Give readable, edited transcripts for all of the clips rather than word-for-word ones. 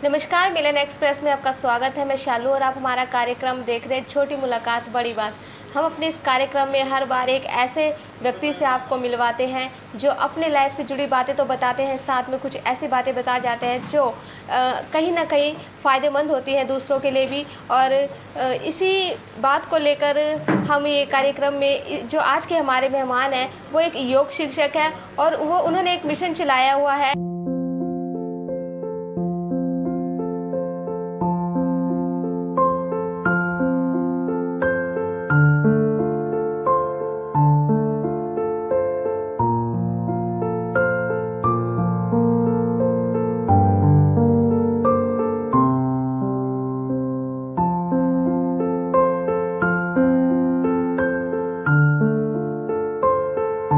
नमस्कार, मिलन एक्सप्रेस में आपका स्वागत है। मैं शालू और आप हमारा कार्यक्रम देख रहे हैं छोटी मुलाकात बड़ी बात। हम अपने इस कार्यक्रम में हर बार एक ऐसे व्यक्ति से आपको मिलवाते हैं जो अपने लाइफ से जुड़ी बातें तो बताते हैं, साथ में कुछ ऐसी बातें बता जाते हैं जो कहीं ना कहीं फ़ायदेमंद होती हैं दूसरों के लिए भी। और इसी बात को लेकर हम ये कार्यक्रम में जो आज के हमारे मेहमान हैं वो एक योग शिक्षक है और उन्होंने एक मिशन चलाया हुआ है।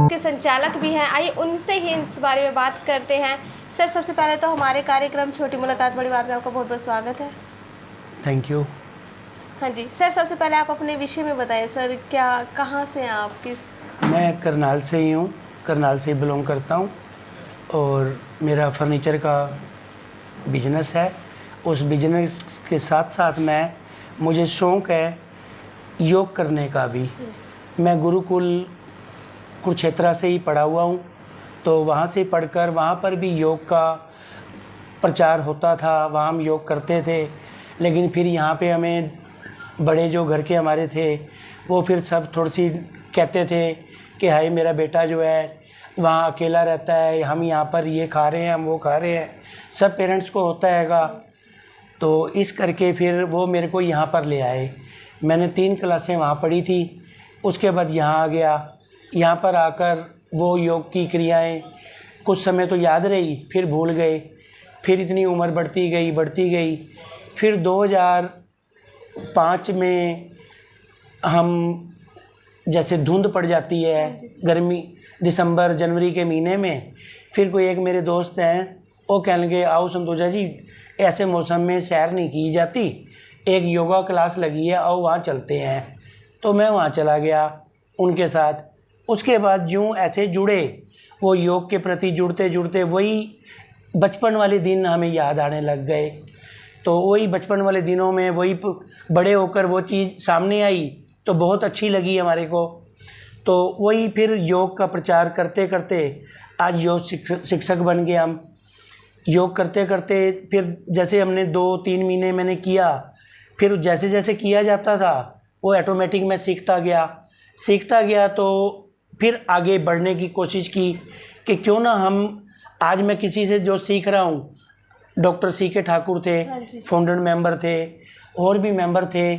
के संचालक भी हैं। आइए उनसे ही इस बारे में बात करते हैं। सर, सबसे पहले तो हमारे कार्यक्रम छोटी मुलाकात बड़ी बात में आपका बहुत बहुत स्वागत है। Thank you. हाँ जी सर, सबसे पहले आप अपने विषय में बताइए सर, कहाँ से हैं आप, किस? मैं करनाल से ही हूँ, करनाल से बिलोंग करता हूँ और मेरा फर्नीचर का बिजनेस है। उस बिजनेस के साथ साथ मुझे शौक़ है योग करने का भी। मैं गुरुकुल कुरुक्षेत्र से ही पढ़ा हुआ हूँ, तो वहाँ से पढ़कर वहाँ पर भी योग का प्रचार होता था, वहाँ हम योग करते थे। लेकिन फिर यहाँ पे हमें बड़े जो घर के हमारे थे वो फिर सब थोड़ी सी कहते थे कि हाय मेरा बेटा जो है वहाँ अकेला रहता है, हम यहाँ पर ये खा रहे हैं, हम वो खा रहे हैं, सब पेरेंट्स को होता हैगा। तो इस करके फिर वो मेरे को यहाँ पर ले आए। मैंने 3 क्लासें वहाँ पढ़ी थी, उसके बाद यहाँ आ गया। यहाँ पर आकर वो योग की क्रियाएं कुछ समय तो याद रही, फिर भूल गए। फिर इतनी उम्र बढ़ती गई। फिर 2005 में हम जैसे धुंध पड़ जाती है गर्मी दिसंबर जनवरी के महीने में, फिर कोई एक मेरे दोस्त हैं वो कहने लगे आओ संतोषा जी ऐसे मौसम में सैर नहीं की जाती, एक योगा क्लास लगी है, आओ वहाँ चलते हैं। तो मैं वहाँ चला गया उनके साथ। उसके बाद यूँ ऐसे जुड़े, वो योग के प्रति जुड़ते वही बचपन वाले दिन हमें याद आने लग गए। तो वही बचपन वाले दिनों में वही बड़े होकर वो चीज़ सामने आई तो बहुत अच्छी लगी हमारे को। तो वही फिर योग का प्रचार करते करते आज योग शिक्षक बन गए हम। योग करते करते फिर जैसे हमने 2-3 महीने मैंने किया, फिर जैसे जैसे किया जाता था वो ऑटोमेटिक मैं सीखता गया। तो फिर आगे बढ़ने की कोशिश की कि क्यों ना हम आज मैं किसी से जो सीख रहा हूँ, डॉक्टर CK ठाकुर थे, फाउंडर मेंबर थे, और भी मेंबर थे,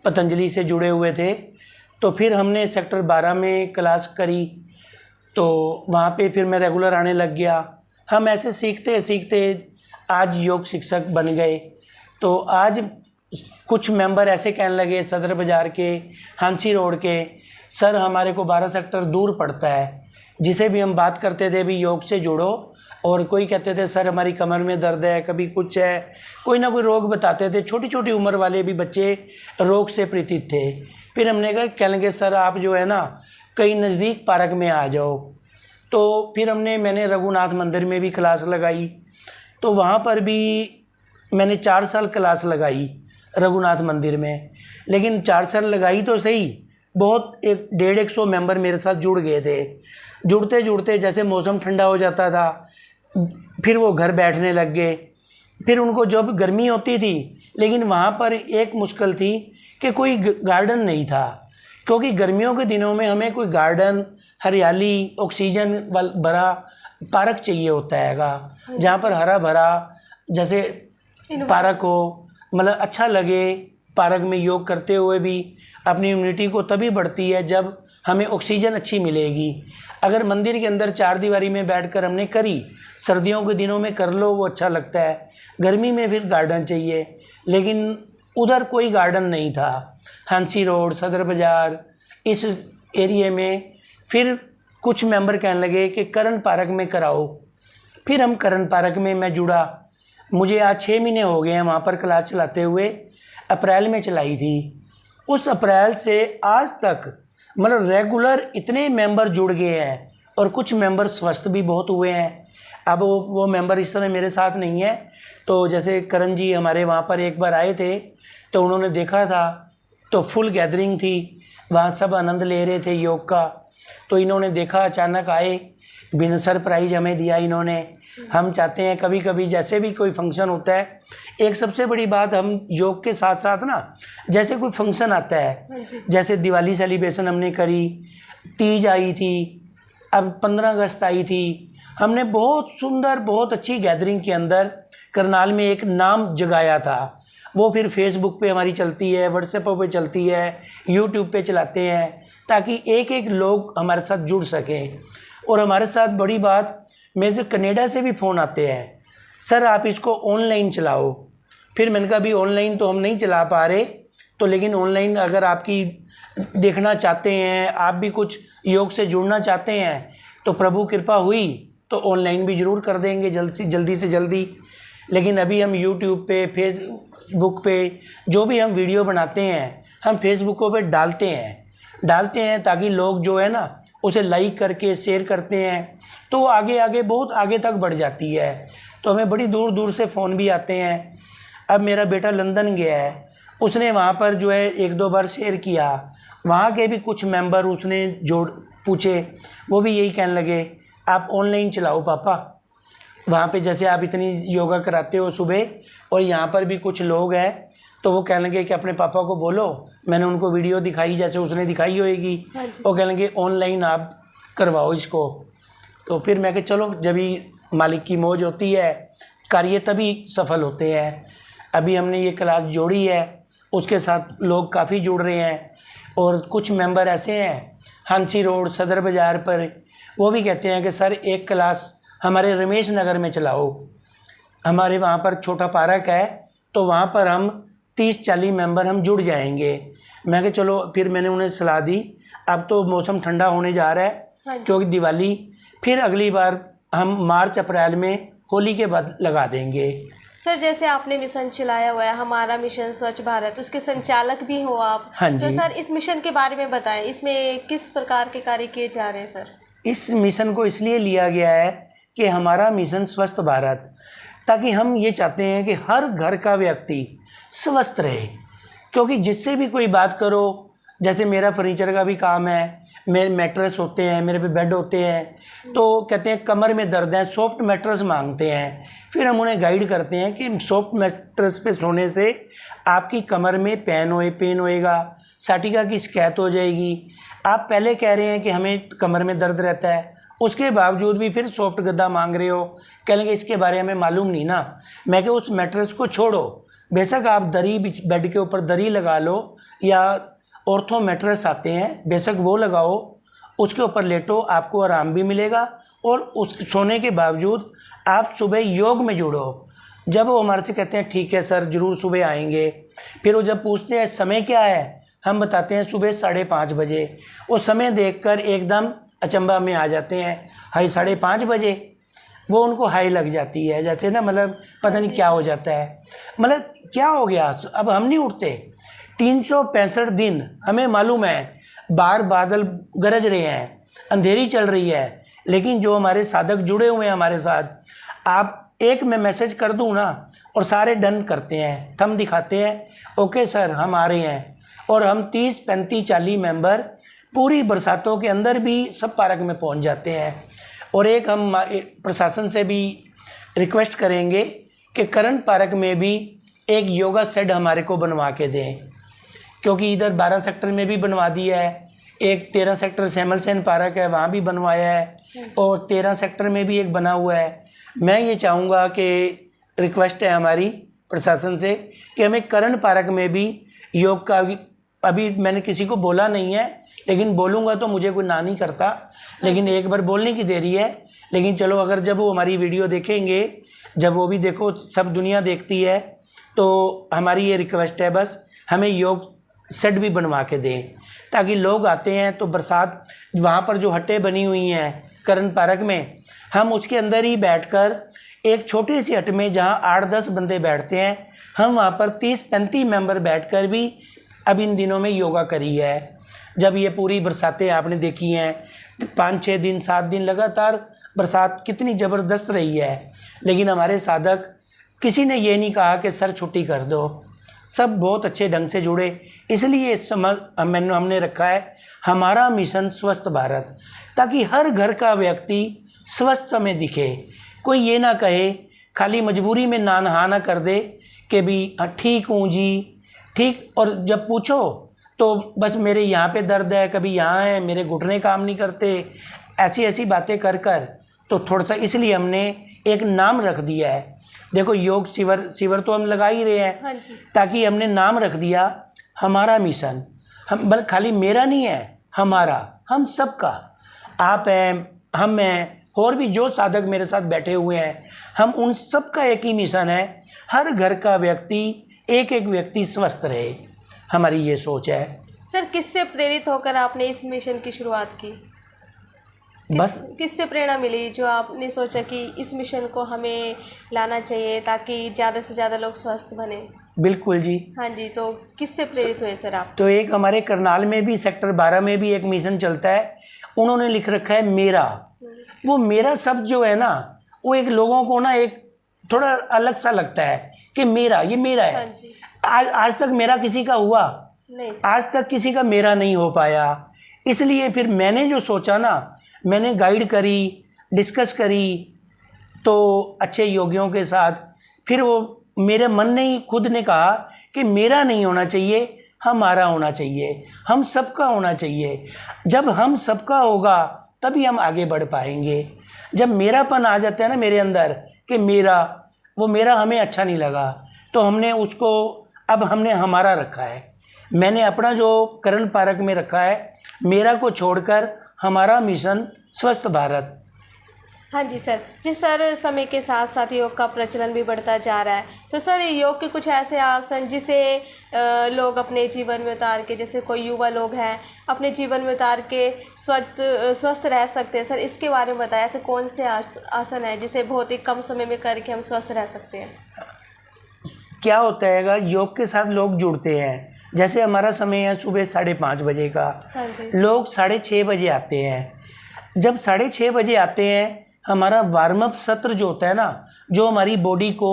पतंजलि से जुड़े हुए थे। तो फिर हमने सेक्टर 12 में क्लास करी, तो वहाँ पे फिर मैं रेगुलर आने लग गया। हम ऐसे सीखते आज योग शिक्षक बन गए। तो आज कुछ मेंबर ऐसे कहने लगे सदर बाज़ार के, हांसी रोड के, सर हमारे को 12 सेक्टर दूर पड़ता है, जिसे भी हम बात करते थे भी योग से जुड़ो, और कोई कहते थे सर हमारी कमर में दर्द है, कभी कुछ है, कोई ना कोई रोग बताते थे। छोटी उम्र वाले भी बच्चे रोग से पीड़ित थे। फिर हमने कहा कह लेंगे सर आप जो है ना कहीं नज़दीक पार्क में आ जाओ। तो फिर मैंने रघुनाथ मंदिर में भी क्लास लगाई, तो वहाँ पर भी मैंने 4 साल क्लास लगाई रघुनाथ मंदिर में। लेकिन 4 साल लगाई तो सही, बहुत 150 मेंबर मेरे साथ जुड़ गए थे। जुड़ते जैसे मौसम ठंडा हो जाता था फिर वो घर बैठने लग गए। फिर उनको जब गर्मी होती थी, लेकिन वहाँ पर एक मुश्किल थी कि कोई गार्डन नहीं था, क्योंकि गर्मियों के दिनों में हमें कोई गार्डन, हरियाली, ऑक्सीजन भरा पार्क चाहिए होता हैगा, जहाँ पर हरा भरा जैसे पार्क हो, मतलब अच्छा लगे। पार्क में योग करते हुए भी अपनी इम्यूनिटी को तभी बढ़ती है जब हमें ऑक्सीजन अच्छी मिलेगी। अगर मंदिर के अंदर 4 दीवारी में बैठकर हमने करी, सर्दियों के दिनों में कर लो वो अच्छा लगता है, गर्मी में फिर गार्डन चाहिए। लेकिन उधर कोई गार्डन नहीं था, हांसी रोड, सदर बाज़ार, इस एरिए में। फिर कुछ मेंबर कहने लगे कि करण पार्क में कराओ। फिर हम करण पार्क में मैं जुड़ा। मुझे आज 6 महीने हो गए हैं वहाँ पर क्लास चलाते हुए। अप्रैल में चलाई थी, उस अप्रैल से आज तक मतलब रेगुलर इतने मेंबर जुड़ गए हैं और कुछ मेंबर स्वस्थ भी बहुत हुए हैं। अब वो मेंबर इस समय मेरे साथ नहीं है। तो जैसे करण जी हमारे वहाँ पर एक बार आए थे, तो उन्होंने देखा था, तो फुल गैदरिंग थी, वहाँ सब आनंद ले रहे थे योग का। तो इन्होंने देखा, अचानक आए, बिना सरप्राइज हमें दिया इन्होंने। हम चाहते हैं कभी कभी जैसे भी कोई फंक्शन होता है, एक सबसे बड़ी बात, हम योग के साथ साथ ना, जैसे कोई फंक्शन आता है, जैसे दिवाली सेलिब्रेशन हमने करी, तीज आई थी, अब 15 अगस्त आई थी, हमने बहुत सुंदर बहुत अच्छी गैदरिंग के अंदर करनाल में एक नाम जगाया था। वो फिर फेसबुक पे हमारी चलती है, व्हाट्सएप पे चलती है, यूट्यूब पे चलाते हैं, ताकि एक एक लोग हमारे साथ जुड़ सकें। और हमारे साथ बड़ी बात, मेरे से कनाडा से भी फ़ोन आते हैं, सर आप इसको ऑनलाइन चलाओ। फिर मैंने कहा अभी ऑनलाइन तो हम नहीं चला पा रहे, तो लेकिन ऑनलाइन अगर आपकी देखना चाहते हैं, आप भी कुछ योग से जुड़ना चाहते हैं, तो प्रभु कृपा हुई तो ऑनलाइन भी ज़रूर कर देंगे जल्दी से जल्दी। लेकिन अभी हम यूट्यूब पे, फेसबुक पे जो भी हम वीडियो बनाते हैं, हम फेसबुक पे डालते हैं ताकि लोग जो है ना उसे लाइक करके शेयर करते हैं, तो आगे आगे बहुत आगे तक बढ़ जाती है। तो हमें बड़ी दूर दूर से फ़ोन भी आते हैं। अब मेरा बेटा लंदन गया है, उसने वहाँ पर जो है 1-2 बार शेयर किया, वहाँ के भी कुछ मेंबर उसने जोड़ पूछे, वो भी यही कहने लगे आप ऑनलाइन चलाओ पापा, वहाँ पे जैसे आप इतनी योगा कराते हो सुबह, और यहाँ पर भी कुछ लोग हैं, तो वो कहने लगे कि अपने पापा को बोलो। मैंने उनको वीडियो दिखाई जैसे उसने दिखाई होएगी, वो कहने लगे ऑनलाइन आप करवाओ इसको। तो फिर मैं कहा चलो, जब भी मालिक की मौज होती है, कार्य तभी सफल होते हैं। अभी हमने ये क्लास जोड़ी है, उसके साथ लोग काफ़ी जुड़ रहे हैं। और कुछ मेंबर ऐसे हैं हंसी रोड सदर बाज़ार पर, वो भी कहते हैं कि सर एक क्लास हमारे रमेश नगर में चलाओ। हमारे वहाँ पर छोटा पार्क है, तो वहाँ पर हम 30-40 मेंबर हम जुड़ जाएंगे। मैं कहा चलो, फिर मैंने उन्हें सलाह दी, अब तो मौसम ठंडा होने जा रहा है क्योंकि दिवाली, फिर अगली बार हम मार्च अप्रैल में होली के बाद लगा देंगे। सर जैसे आपने मिशन चलाया हुआ है, हमारा मिशन स्वच्छ भारत, उसके संचालक भी हो आप। हाँ जी। तो सर इस मिशन के बारे में बताएं, इसमें किस प्रकार के कार्य किए जा रहे हैं सर? इस मिशन को इसलिए लिया गया है कि हमारा मिशन स्वस्थ भारत, ताकि हम ये चाहते हैं कि हर घर का व्यक्ति स्वस्थ रहे। क्योंकि जिससे भी कोई बात करो, जैसे मेरा फर्नीचर का भी काम है, मेरे मैट्रेस होते हैं, मेरे पे बेड होते हैं, तो कहते हैं कमर में दर्द है, सॉफ्ट मैट्रेस मांगते हैं। फिर हम उन्हें गाइड करते हैं कि सॉफ्ट मैट्रेस पे सोने से आपकी कमर में पेन होएगा, साटिका की शिकायत हो जाएगी। आप पहले कह रहे हैं कि हमें कमर में दर्द रहता है, उसके बावजूद भी फिर सॉफ्ट गद्दा मांग रहे हो, कहेंगे इसके बारे में मालूम नहीं ना। मैं कि उस मैट्रेस को छोड़ो, बेशक आप दरी बेड के ऊपर दरी लगा लो, या ऑर्थो मैट्रेस आते हैं, बेशक वो लगाओ, उसके ऊपर लेटो, आपको आराम भी मिलेगा, और उस सोने के बावजूद आप सुबह योग में जुड़ो। जब वो हमारे से कहते हैं ठीक है सर ज़रूर सुबह आएंगे, फिर वो जब पूछते हैं समय क्या है, हम बताते हैं सुबह 5:30 बजे। वो समय देखकर एकदम अचंभा में आ जाते हैं, हाई 5:30 बजे, वो उनको हाई लग जाती है, जैसे ना मतलब पता नहीं क्या हो जाता है, मतलब क्या हो गया, अब हम नहीं उठते। 365 दिन हमें मालूम है बाहर बादल गरज रहे हैं, अंधेरी चल रही है, लेकिन जो हमारे साधक जुड़े हुए हैं हमारे साथ, आप एक मैं मैसेज कर दूं ना और सारे डन करते हैं, थंब दिखाते हैं, ओके सर हम आ रहे हैं। और हम 30, 35, 40 मेंबर पूरी बरसातों के अंदर भी सब पार्क में पहुंच जाते हैं। और एक हम प्रशासन से भी रिक्वेस्ट करेंगे कि करंट पार्क में भी एक योगा सेट हमारे को बनवा के दें, क्योंकि इधर 12 सेक्टर में भी बनवा दिया है, एक 13 सेक्टर श्यामल सेन पार्क है वहाँ भी बनवाया है, और 13 सेक्टर में भी एक बना हुआ है। मैं ये चाहूँगा कि रिक्वेस्ट है हमारी प्रशासन से कि हमें करंट पार्क में भी योग का, अभी मैंने किसी को बोला नहीं है, लेकिन बोलूँगा तो मुझे कोई ना नहीं करता, लेकिन एक बार बोलने की देरी है। लेकिन चलो, अगर जब वो हमारी वीडियो देखेंगे, जब वो भी देखो, सब दुनिया देखती है, तो हमारी ये रिक्वेस्ट है बस हमें योग सेट भी बनवा के दें, ताकि लोग आते हैं तो बरसात, वहाँ पर जो हट्टें बनी हुई हैं करंट पार्क में, हम उसके अंदर ही बैठकर एक छोटी सी हट में जहाँ 8-10 बंदे बैठते हैं, हम वहाँ पर 30-35 मेंबर बैठकर भी अब इन दिनों में योगा करी है। जब ये पूरी बरसातें आपने देखी हैं, 5-6 दिन 7 दिन लगातार बरसात कितनी ज़बरदस्त रही है, लेकिन हमारे साधक किसी ने ये नहीं कहा कि सर छुट्टी कर दो, सब बहुत अच्छे ढंग से जुड़े। इसलिए हमने रखा है हमारा मिशन स्वस्थ भारत, ताकि हर घर का व्यक्ति स्वस्थ में दिखे। कोई ये ना कहे, खाली मजबूरी में ना नहा ना कर दे कि भी ठीक हूँ जी, ठीक, और जब पूछो तो बस मेरे यहाँ पे दर्द है, कभी यहाँ है, मेरे घुटने काम नहीं करते, ऐसी ऐसी बातें कर कर तो थोड़ा सा, इसलिए हमने एक नाम रख दिया है। देखो योग शिविर तो हम लगा ही रहे हैं, हाँ जी। ताकि हमने नाम रख दिया हमारा मिशन। हम बल खाली मेरा नहीं है, हमारा, हम सबका, आप हैं, हम हैं, और भी जो साधक मेरे साथ बैठे हुए हैं, हम उन सब का एक ही मिशन है, हर घर का व्यक्ति, एक एक व्यक्ति स्वस्थ रहे। हमारी ये सोच है। सर किससे प्रेरित होकर आपने इस मिशन की शुरुआत की? बस किससे प्रेरणा मिली जो आपने सोचा कि इस मिशन को हमें लाना चाहिए ताकि ज़्यादा से ज़्यादा लोग स्वस्थ बने? बिल्कुल जी। हाँ जी, तो किससे प्रेरित हुए सर आप? तो एक हमारे करनाल में भी सेक्टर 12 में भी एक मिशन चलता है, उन्होंने लिख रखा है मेरा। वो मेरा शब्द जो है ना, वो एक लोगों को ना एक थोड़ा अलग सा लगता है कि मेरा, ये मेरा है। हाँ जी। आज तक मेरा किसी का हुआ नहीं सर। आज तक किसी का मेरा नहीं हो पाया। इसलिए फिर मैंने जो सोचा ना, मैंने गाइड करी, डिस्कस करी तो अच्छे योगियों के साथ, फिर वो मेरे मन ने ही खुद ने कहा कि मेरा नहीं होना चाहिए, हमारा होना चाहिए, हम सबका होना चाहिए। जब हम सबका होगा तभी हम आगे बढ़ पाएंगे। जब मेरापन आ जाता है ना मेरे अंदर कि मेरा, वो मेरा हमें अच्छा नहीं लगा, तो हमने उसको, अब हमने हमारा रखा है। मैंने अपना जो करण पारक में रखा है, मेरा को छोड़कर हमारा मिशन स्वस्थ भारत। हाँ जी सर। जी सर, समय के साथ साथ योग का प्रचलन भी बढ़ता जा रहा है, तो सर योग के कुछ ऐसे आसन जिसे लोग अपने जीवन में उतार के, जैसे कोई युवा लोग हैं अपने जीवन में उतार के स्वस्थ रह सकते हैं, सर इसके बारे में बताएं। ऐसे कौन से आसन है जिसे बहुत ही कम समय में करके हम स्वस्थ रह सकते हैं? क्या होता है, योग के साथ लोग जुड़ते हैं। जैसे हमारा समय है सुबह 5:30 बजे का, हाँ जी। लोग 6:30 बजे आते हैं। जब 6:30 बजे आते हैं, हमारा वार्म अप सत्र जो होता है ना, जो हमारी बॉडी को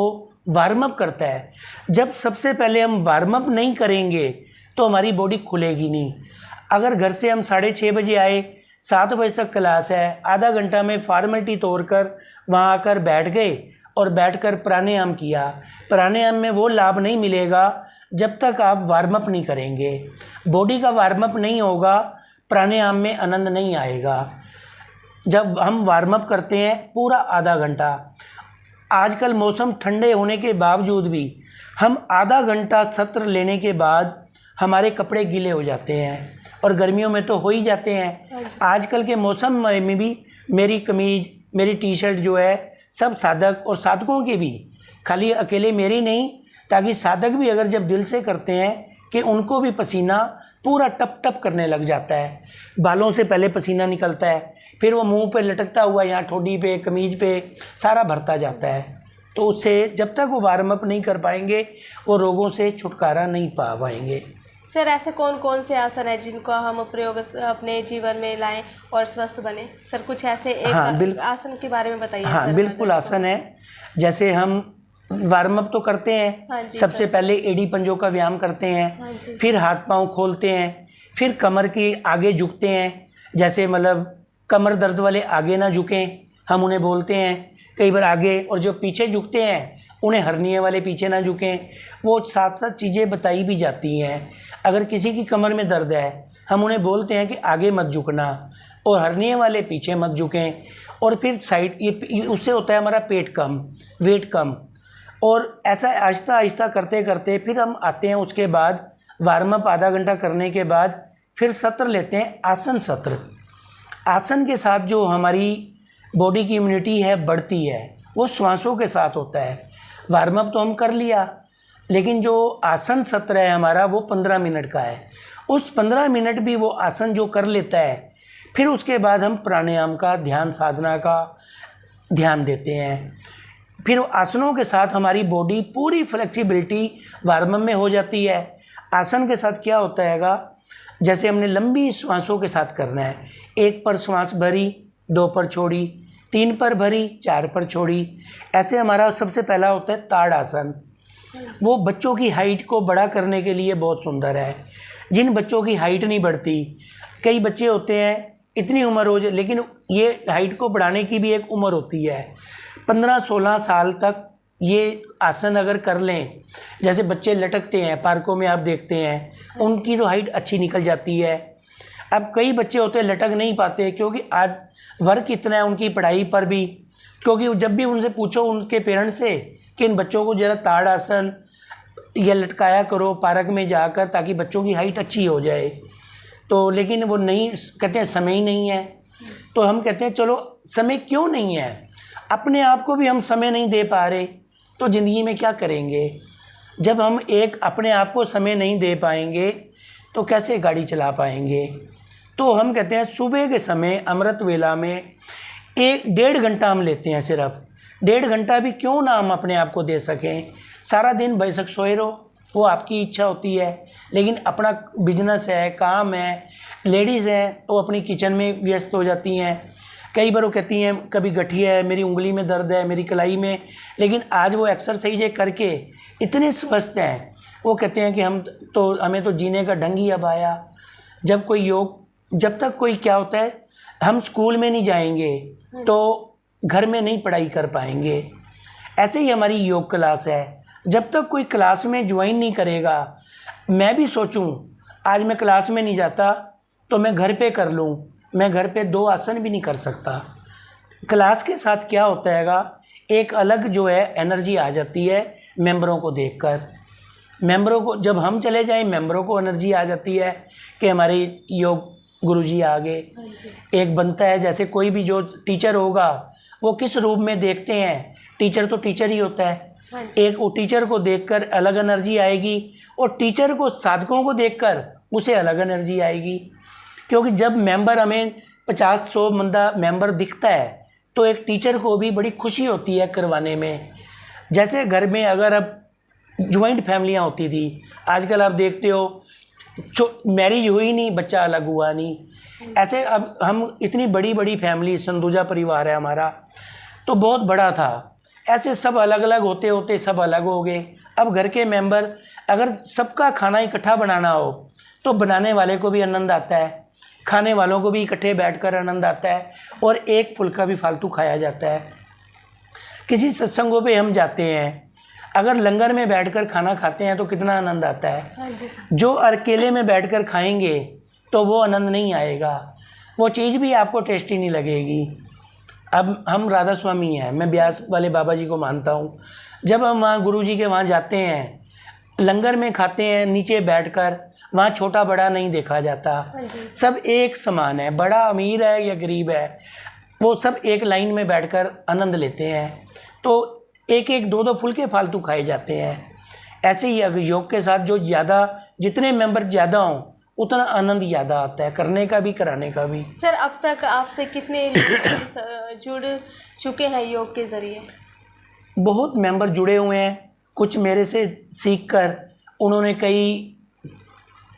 वार्म अप करता है, जब सबसे पहले हम वार्म अप नहीं करेंगे तो हमारी बॉडी खुलेगी नहीं। अगर घर से हम 6:30 बजे आए, 7 बजे तक क्लास है, आधा घंटा में फॉर्मेलिटी तोड़कर वहाँ आकर बैठ गए और बैठकर प्राणायाम किया, प्राणायाम में वो लाभ नहीं मिलेगा जब तक आप वार्म अप नहीं करेंगे। बॉडी का वार्म अप नहीं होगा, प्राणायाम में आनंद नहीं आएगा। जब हम वार्म अप करते हैं पूरा आधा घंटा, आजकल मौसम ठंडे होने के बावजूद भी हम आधा घंटा सत्र लेने के बाद हमारे कपड़े गीले हो जाते हैं, और गर्मियों में तो हो ही जाते हैं। आजकल के मौसम में भी मेरी कमीज, मेरी टी शर्ट जो है, सब साधक और साधकों के भी, खाली अकेले मेरी नहीं, ताकि साधक भी अगर जब दिल से करते हैं कि उनको भी पसीना पूरा टप टप करने लग जाता है। बालों से पहले पसीना निकलता है, फिर वो मुंह पे लटकता हुआ यहाँ ठोडी पे, कमीज पे सारा भरता जाता है। तो उससे जब तक वो वार्म अप नहीं कर पाएंगे, वो रोगों से छुटकारा नहीं पा पाएंगे। सर ऐसे कौन कौन से आसन है जिनको हम प्रयोग अपने जीवन में लाएं और स्वस्थ बने? सर कुछ ऐसे एक आसन के बारे में बताइए। हाँ बिल्कुल, आसन है। जैसे हम वार्म अप तो करते हैं, हाँ सबसे पहले एड़ी पंजों का व्यायाम करते हैं, हाँ फिर हाथ पांव खोलते हैं, फिर कमर की आगे झुकते हैं। जैसे मतलब कमर दर्द वाले आगे ना झुकें, हम उन्हें बोलते हैं कई बार आगे, और जो पीछे झुकते हैं उन्हें हर्निया वाले पीछे ना झुकें। वो साथ साथ चीज़ें बताई भी जाती हैं। अगर किसी की कमर में दर्द है, हम उन्हें बोलते हैं कि आगे मत झुकना, और हर्निया वाले पीछे मत झुकें। और फिर साइड, ये उससे होता है हमारा पेट कम, वेट कम। और ऐसा आहिस्ता आहिस्ता करते करते फिर हम आते हैं, उसके बाद वार्म अप आधा घंटा करने के बाद फिर सत्र लेते हैं, आसन सत्र। आसन के साथ जो हमारी बॉडी की इम्यूनिटी है बढ़ती है, वो श्वासों के साथ होता है। वार्म अप तो हम कर लिया, लेकिन जो आसन सत्र है हमारा, वो 15 मिनट का है। उस 15 मिनट भी वो आसन जो कर लेता है, फिर उसके बाद हम प्राणायाम का, ध्यान साधना का ध्यान देते हैं। फिर आसनों के साथ हमारी बॉडी पूरी फ्लेक्सिबिलिटी वार्म अप में हो जाती है। आसन के साथ क्या होता हैगा, जैसे हमने लंबी श्वासों के साथ करना है, 1 पर श्वास भरी, 2 पर छोड़ी, 3 पर भरी 4 पर छोड़ी। ऐसे हमारा सबसे पहला होता है ताड़ आसन। वो बच्चों की हाइट को बड़ा करने के लिए बहुत सुंदर है। जिन बच्चों की हाइट नहीं बढ़ती, कई बच्चे होते हैं इतनी उम्र हो जाए, लेकिन ये हाइट को बढ़ाने की भी एक उम्र होती है। 15-16 साल तक ये आसन अगर कर लें, जैसे बच्चे लटकते हैं पार्कों में आप देखते हैं, उनकी तो हाइट अच्छी निकल जाती है। अब कई बच्चे होते हैं लटक नहीं पाते, क्योंकि आज वर्क इतना है उनकी पढ़ाई पर भी, क्योंकि जब भी उनसे पूछो उनके पेरेंट्स से कि इन बच्चों को ज़रा ताड़ आसन या लटकाया करो पार्क में जाकर, ताकि बच्चों की हाइट अच्छी हो जाए, तो लेकिन वो नहीं, कहते हैं समय ही नहीं है। तो हम कहते हैं चलो समय क्यों नहीं है, अपने आप को भी हम समय नहीं दे पा रहे तो ज़िंदगी में क्या करेंगे। जब हम एक अपने आप को समय नहीं दे पाएंगे तो कैसे गाड़ी चला पाएंगे। तो हम कहते हैं सुबह के समय अमृत वेला में 1-1.5 घंटा हम लेते हैं, सिर्फ 1.5 घंटा भी क्यों ना हम अपने आप को दे सकें। सारा दिन बेशक सोए रहो, वो आपकी इच्छा होती है, लेकिन अपना बिजनेस है, काम है, लेडीज़ हैं वो अपनी किचन में व्यस्त हो जाती हैं। कई बार वो कहती हैं कभी गठिया है, मेरी उंगली में दर्द है, मेरी कलाई में, लेकिन आज वो एक्सरसाइज करके इतने स्वस्थ हैं, वो कहते हैं कि हमें तो जीने का ढंग ही अब आया। जब तक कोई क्या होता है, हम स्कूल में नहीं जाएंगे तो घर में नहीं पढ़ाई कर पाएंगे। ऐसे ही हमारी योग क्लास है, जब तक कोई क्लास में ज्वाइन नहीं करेगा, मैं भी सोचूं आज मैं क्लास में नहीं जाता तो मैं घर पे कर लूं, मैं घर पे 2 आसन भी नहीं कर सकता। क्लास के साथ क्या होता हैगा, एक अलग जो है एनर्जी आ जाती है मेंबरों को देखकर। मेंबरों को जब हम चले जाएं, मेंबरों को एनर्जी आ जाती है कि हमारे योग गुरुजी आ गए। एक बनता है, जैसे कोई भी जो टीचर होगा वो किस रूप में देखते हैं, टीचर तो टीचर ही होता है। एक वो टीचर को देखकर अलग एनर्जी आएगी, और टीचर को साधकों को देखकर उसे अलग एनर्जी आएगी। क्योंकि जब मेंबर हमें 50-100 बंदा मेंबर दिखता है तो एक टीचर को भी बड़ी खुशी होती है करवाने में। जैसे घर में अगर अब ज्वाइंट फैमिलियाँ होती थी, आजकल आप देखते हो मैरिज हुई नहीं, बच्चा अलग हुआ नहीं। ऐसे अब हम इतनी बड़ी बड़ी फैमिली, संदूजा परिवार है हमारा, तो बहुत बड़ा था। ऐसे सब अलग अलग होते होते सब अलग हो गए। अब घर के मेंबर, अगर सबका खाना इकट्ठा बनाना हो तो बनाने वाले को भी आनंद आता है, खाने वालों को भी इकट्ठे बैठकर आनंद आता है, और एक फुल्का भी फालतू खाया जाता है। किसी सत्संगों पे हम जाते हैं, अगर लंगर में बैठकर खाना खाते हैं तो कितना आनंद आता है। जो अकेले में बैठकर खाएंगे तो वो आनंद नहीं आएगा, वो चीज़ भी आपको टेस्टी नहीं लगेगी। अब हम राधा स्वामी हैं, मैं ब्यास वाले बाबा जी को मानता हूँ। जब हम वहाँ गुरु जी के वहाँ जाते हैं, लंगर में खाते हैं नीचे बैठकर, वहाँ छोटा बड़ा नहीं देखा जाता, सब एक समान है, बड़ा अमीर है या गरीब है, वो सब एक लाइन में बैठकर आनंद लेते हैं। तो 1-1, 2-2 फुल्के फालतू खाए जाते हैं। ऐसे ही अगर योग के साथ जो ज़्यादा, जितने मेंबर ज़्यादा हों उतना आनंद ज़्यादा आता है, करने का भी कराने का भी। सर अब तक आपसे कितने लोग जुड़ चुके हैं योग के ज़रिए? बहुत मेंबर जुड़े हुए हैं, कुछ मेरे से सीखकर उन्होंने कई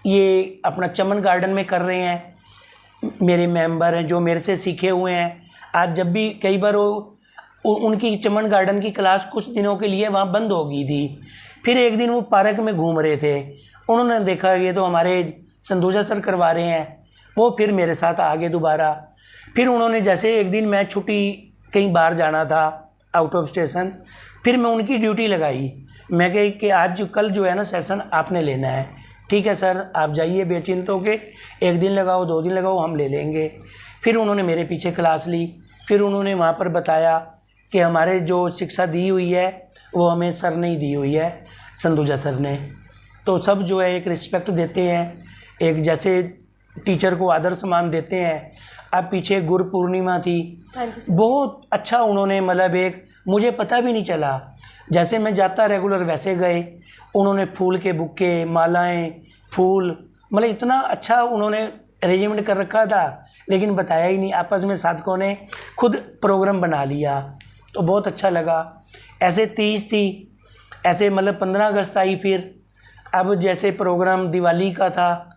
ये अपना चमन गार्डन में कर रहे हैं। मेरे मेंबर हैं जो मेरे से सीखे हुए हैं। आज जब भी कई बार उनकी चमन गार्डन की क्लास कुछ दिनों के लिए वहाँ बंद हो गई थी, फिर एक दिन वो पार्क में घूम रहे थे, उन्होंने देखा ये तो हमारे संदूजा सर करवा रहे हैं, वो फिर मेरे साथ आ गए दोबारा। फिर उन्होंने, जैसे एक दिन मैं छुट्टी कहीं बाहर जाना था आउट ऑफ स्टेशन, फिर मैं उनकी ड्यूटी लगाई। मैं कही कि आज कल जो है ना सेशन आपने लेना है। ठीक है सर, आप जाइए बेचिंत होके, 1 दिन लगाओ 2 दिन लगाओ, हम ले लेंगे। फिर उन्होंने मेरे पीछे क्लास ली, फिर उन्होंने वहाँ पर बताया कि हमारे जो शिक्षा दी हुई है वो हमें सर ने ही दी हुई है, संदूजा सर ने। तो सब जो है एक रिस्पेक्ट देते हैं, एक जैसे टीचर को आदर सम्मान देते हैं। अब पीछे गुरु पूर्णिमा थी, बहुत अच्छा उन्होंने, मतलब एक मुझे पता भी नहीं चला, जैसे मैं जाता रेगुलर वैसे गए। उन्होंने फूल के बुक्के, मालाएं, फूल, मतलब इतना अच्छा उन्होंने अरेंजमेंट कर रखा था, लेकिन बताया ही नहीं। आपस में साधकों ने खुद प्रोग्राम बना लिया, तो बहुत अच्छा लगा। ऐसे 30 थी, ऐसे मतलब 15 अगस्त आई। फिर अब जैसे प्रोग्राम दिवाली का था,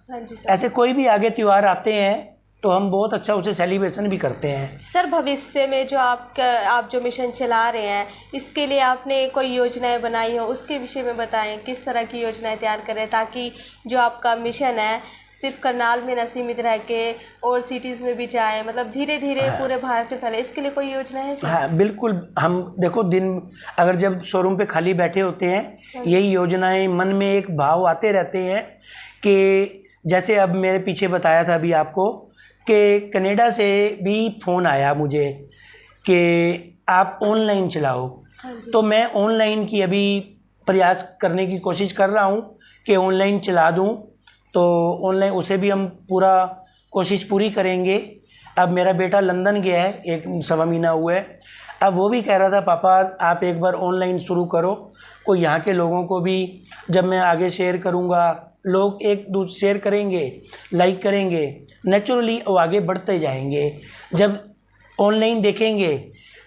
ऐसे कोई भी आगे त्यौहार आते हैं तो हम बहुत अच्छा उसे सेलिब्रेशन भी करते हैं। सर, भविष्य में जो आप जो मिशन चला रहे हैं, इसके लिए आपने कोई योजनाएं बनाई हो, उसके विषय में बताएं। किस तरह की योजनाएं तैयार करें ताकि जो आपका मिशन है सिर्फ करनाल में न सीमित रह के और सिटीज़ में भी जाए, मतलब धीरे धीरे पूरे भारत में फैले। इसके लिए कोई योजना है सर? हाँ बिल्कुल, हम देखो दिन अगर जब शोरूम पे खाली बैठे होते हैं, यही योजनाएं मन में एक भाव आते रहते हैं कि जैसे अब मेरे पीछे बताया था अभी आपको कि कनाडा से भी फ़ोन आया मुझे कि आप ऑनलाइन चलाओ। तो मैं ऑनलाइन की अभी प्रयास करने की कोशिश कर रहा हूँ कि ऑनलाइन चला दूँ, तो ऑनलाइन उसे भी हम पूरा कोशिश पूरी करेंगे। अब मेरा बेटा लंदन गया है, 1 सवा महीना हुआ है, अब वो भी कह रहा था पापा आप एक बार ऑनलाइन शुरू करो, कोई यहाँ के लोगों को भी जब मैं आगे शेयर करूँगा, लोग एक दूसरे शेयर करेंगे, लाइक करेंगे, नेचुरली वो आगे बढ़ते जाएंगे। जब ऑनलाइन देखेंगे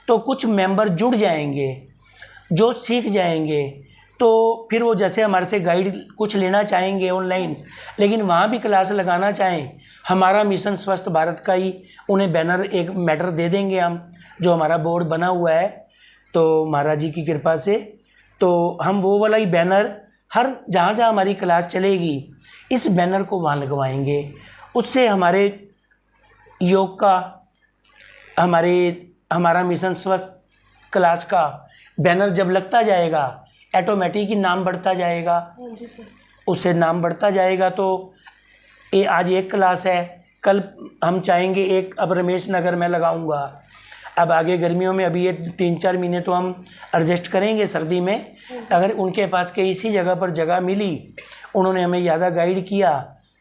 तो कुछ मेंबर जुड़ जाएंगे जो सीख जाएंगे, तो फिर वो जैसे हमारे से गाइड कुछ लेना चाहेंगे ऑनलाइन, लेकिन वहाँ भी क्लास लगाना चाहें, हमारा मिशन स्वस्थ भारत का ही उन्हें बैनर एक मैटर दे देंगे हम, जो हमारा बोर्ड बना हुआ है तो महाराज जी की कृपा से, तो हम वो वाला ही बैनर हर जहाँ जहाँ हमारी क्लास चलेगी इस बैनर को वहाँ लगवाएंगे। उससे हमारे योग का हमारा मिशन स्वस्थ क्लास का बैनर जब लगता जाएगा ऑटोमेटिक ही नाम बढ़ता जाएगा। जी सर। उससे नाम बढ़ता जाएगा। तो ये आज एक क्लास है, कल हम चाहेंगे एक, अब रमेश नगर में लगाऊंगा, अब आगे गर्मियों में अभी ये 3-4 महीने तो हम एडजस्ट करेंगे सर्दी में, अगर उनके पास के इसी जगह पर जगह मिली, उन्होंने हमें ज़्यादा गाइड किया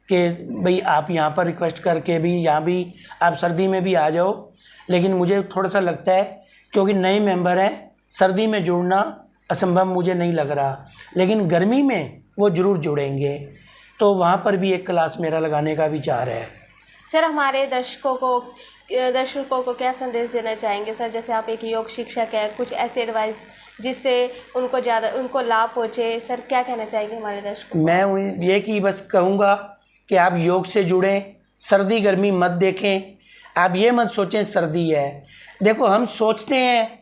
कि भाई आप यहाँ पर रिक्वेस्ट करके भी यहाँ भी आप सर्दी में भी आ जाओ। लेकिन मुझे थोड़ा सा लगता है क्योंकि नए मेंबर हैं, सर्दी में जुड़ना असंभव मुझे नहीं लग रहा, लेकिन गर्मी में वो ज़रूर जुड़ेंगे, तो वहाँ पर भी एक क्लास मेरा लगाने का विचार है। सर, हमारे दर्शकों को क्या संदेश देना चाहेंगे सर? जैसे आप एक योग शिक्षक हैं, कुछ ऐसे एडवाइस जिससे उनको लाभ पहुँचे, सर क्या कहना चाहेंगे हमारे दर्शकों को? मैं ये कि बस कहूँगा कि आप योग से जुड़ें, सर्दी गर्मी मत देखें, आप ये मत सोचें सर्दी है। देखो हम सोचते हैं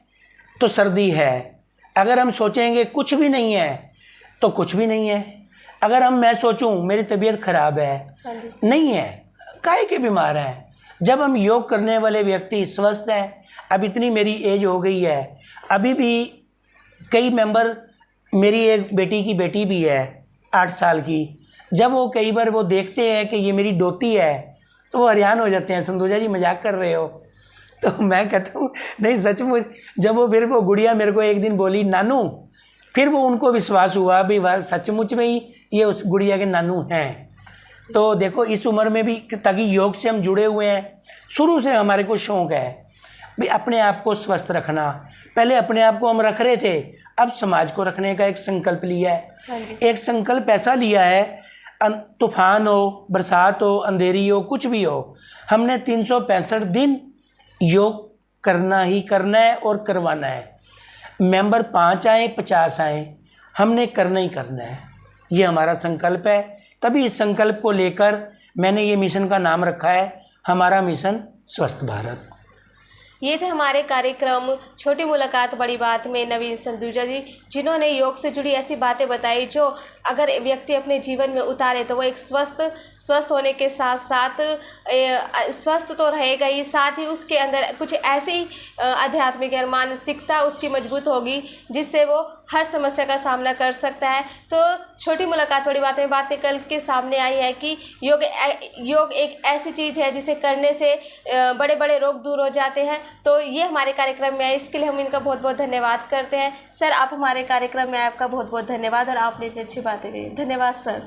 तो सर्दी है, अगर हम सोचेंगे कुछ भी नहीं है तो कुछ भी नहीं है। अगर मैं सोचूं मेरी तबीयत खराब है, नहीं है, काहे के बीमार हैं। जब हम योग करने वाले व्यक्ति स्वस्थ हैं, अब इतनी मेरी एज हो गई है, अभी भी कई मेंबर, मेरी एक बेटी की बेटी भी है 8 साल की, जब वो कई बार वो देखते हैं कि ये मेरी डोती है तो वो हैरान हो जाते हैं, संतोषा जी मजाक कर रहे हो। तो मैं कहता हूँ नहीं सचमुच। जब वो गुड़िया मेरे को एक दिन बोली नानू, फिर वो उनको विश्वास हुआ भी सचमुच में ही ये उस गुड़िया के नानू हैं। तो देखो इस उम्र में भी, ताकि योग से हम जुड़े हुए हैं, शुरू से हमारे को शौक़ है भी अपने आप को स्वस्थ रखना। पहले अपने आप को हम रख रहे थे, अब समाज को रखने का एक संकल्प लिया है। एक संकल्प ऐसा लिया है, तूफान हो, बरसात हो, अंधेरी हो, कुछ भी हो, हमने 365 दिन योग करना ही करना है और करवाना है। मेंबर 5 आए 50 आए, हमने करना ही करना है, ये हमारा संकल्प है। तभी इस संकल्प को लेकर मैंने ये मिशन का नाम रखा है, हमारा मिशन स्वस्थ भारत। ये थे हमारे कार्यक्रम छोटी मुलाकात बड़ी बात में नवीन संदूजा जी, जिन्होंने योग से जुड़ी ऐसी बातें बताई जो अगर व्यक्ति अपने जीवन में उतारे तो वो एक स्वस्थ होने के साथ साथ स्वस्थ तो रहेगा ही, साथ ही उसके अंदर कुछ ऐसी आध्यात्मिक और मानसिकता उसकी मजबूत होगी जिससे वो हर समस्या का सामना कर सकता है। तो छोटी मुलाकात बड़ी बात में बातें कल के सामने आई है कि योग एक ऐसी चीज़ है जिसे करने से बड़े बड़े रोग दूर हो जाते हैं। तो ये हमारे कार्यक्रम में आए, इसके लिए हम इनका बहुत बहुत धन्यवाद करते हैं। सर, आप हमारे कार्यक्रम में, आपका बहुत बहुत धन्यवाद और आपने इतनी अच्छी बातें कही। धन्यवाद सर।